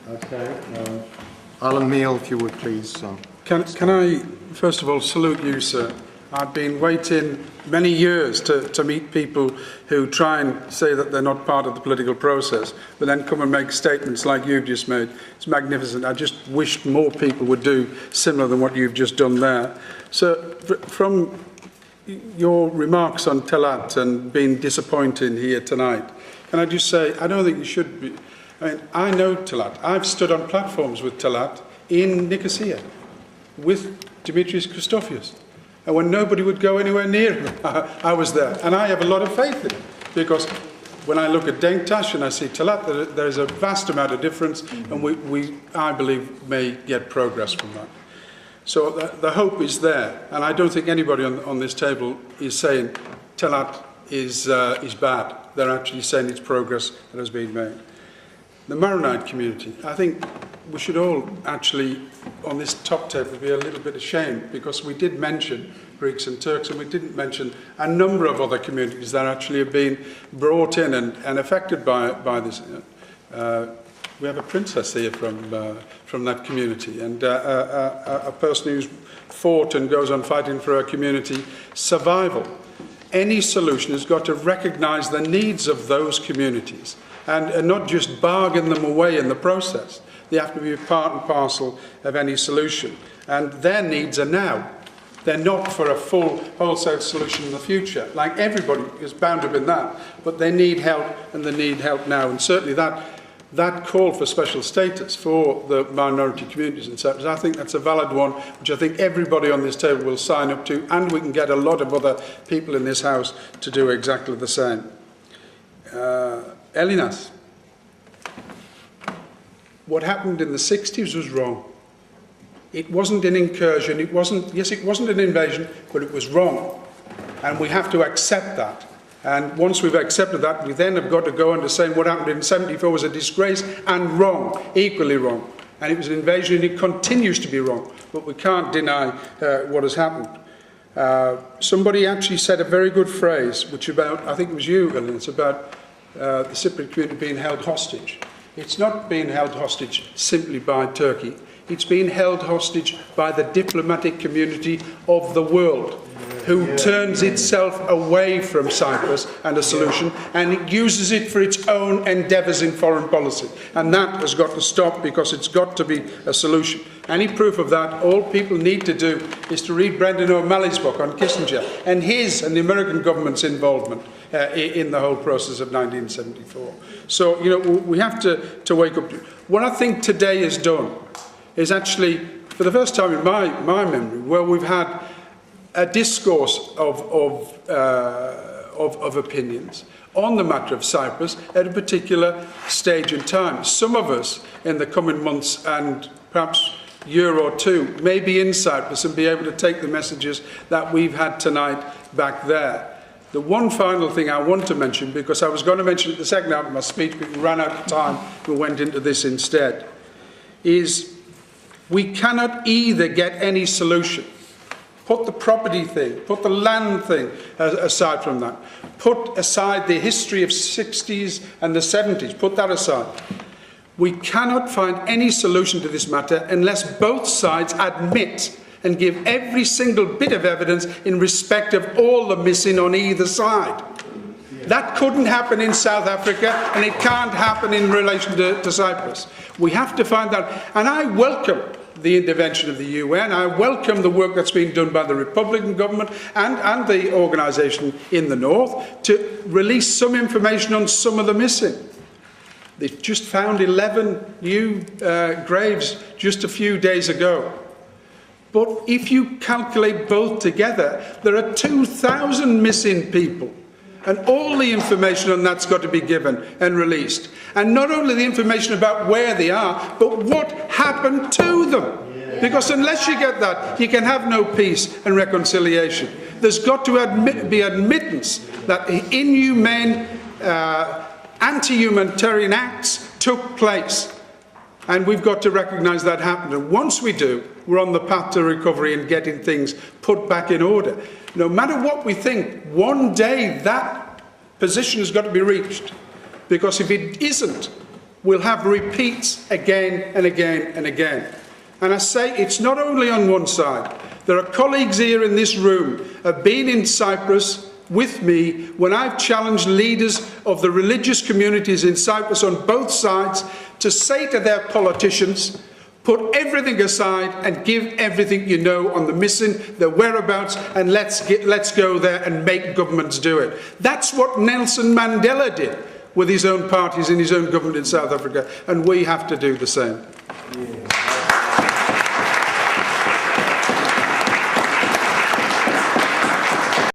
Okay. Alan Meale, if you would please. Can I, first of all, salute you, sir. I've been waiting many years to meet people who try and say that they're not part of the political process, but then come and make statements like you've just made. It's magnificent. I just wished more people would do similar than what you've just done there. So, from your remarks on Talat and being disappointing here tonight, can I just say, I don't think you should be. I mean, I know Talat. I've stood on platforms with Talat in Nicosia with Dimitris Christofias. And when nobody would go anywhere near him, I was there. And I have a lot of faith in him, because when I look at Denktash and I see Talat, there is a vast amount of difference, and we, I believe, may get progress from that. So the hope is there, and I don't think anybody on this table is saying Talat is bad. They're actually saying it's progress that has been made. The Maronite community, I think we should all actually, on this top table, be a little bit ashamed, because we did mention Greeks and Turks, and we didn't mention a number of other communities that actually have been brought in and affected by this. We have a princess here from that community, and a person who's fought and goes on fighting for her community survival. Any solution has got to recognise the needs of those communities and not just bargain them away in the process. They have to be part and parcel of any solution. And their needs are now. They're not for a full wholesale solution in the future. Like everybody is bound up in that. But they need help, and they need help now. And certainly that call for special status for the minority communities in Cyprus, I think that's a valid one, which I think everybody on this table will sign up to, and we can get a lot of other people in this House to do exactly the same. Elinas, what happened in the 60s was wrong. It wasn't an incursion, it wasn't an invasion, but it was wrong. And we have to accept that. And once we've accepted that, we then have got to go on to saying what happened in 74 was a disgrace and wrong, equally wrong. And it was an invasion, and it continues to be wrong. But we can't deny what has happened. Somebody actually said a very good phrase, which about, I think it was you, Ellen, it's about the Cypriot community being held hostage. It's not being held hostage simply by Turkey. It's being held hostage by the diplomatic community of the world, who turns itself away from Cyprus and a solution, and it uses it for its own endeavours in foreign policy. And that has got to stop, because it's got to be a solution. Any proof of that, all people need to do is to read Brendan O'Malley's book on Kissinger and his and the American government's involvement in the whole process of 1974. So, you know, we have to wake up. What I think today is done is actually, for the first time in my memory, where we've had a discourse of opinions on the matter of Cyprus at a particular stage in time. Some of us in the coming months and perhaps year or two may be in Cyprus and be able to take the messages that we've had tonight back there. The one final thing I want to mention, because I was going to mention it the second half of my speech, but we ran out of time, we went into this instead, is we cannot either get any solution. Put the property thing, put the land thing aside from that. Put aside the history of 60s and the 70s, put that aside. We cannot find any solution to this matter unless both sides admit and give every single bit of evidence in respect of all the missing on either side. That couldn't happen in South Africa, and it can't happen in relation to Cyprus. We have to find that. And I welcome the intervention of the UN. I welcome the work that's been done by the Republican government and the organisation in the north to release some information on some of the missing. They've just found 11 new graves just a few days ago. But if you calculate both together, there are 2,000 missing people. And all the information on that's got to be given and released. And not only the information about where they are, but what happened to them. Because unless you get that, you can have no peace and reconciliation. There's got to be admittance that inhumane, anti-humanitarian acts took place. And we've got to recognise that happened. And once we do, we're on the path to recovery and getting things put back in order. No matter what we think, one day that position has got to be reached. because if it isn't, we'll have repeats again and again and again. And I say it's not only on one side. There are colleagues here in this room who have been in Cyprus with me when I've challenged leaders of the religious communities in Cyprus on both sides to say to their politicians, put everything aside and give everything you know on the missing, the whereabouts, and let's go there and make governments do it. That's what Nelson Mandela did with his own parties in his own government in South Africa, and we have to do the same. Yes.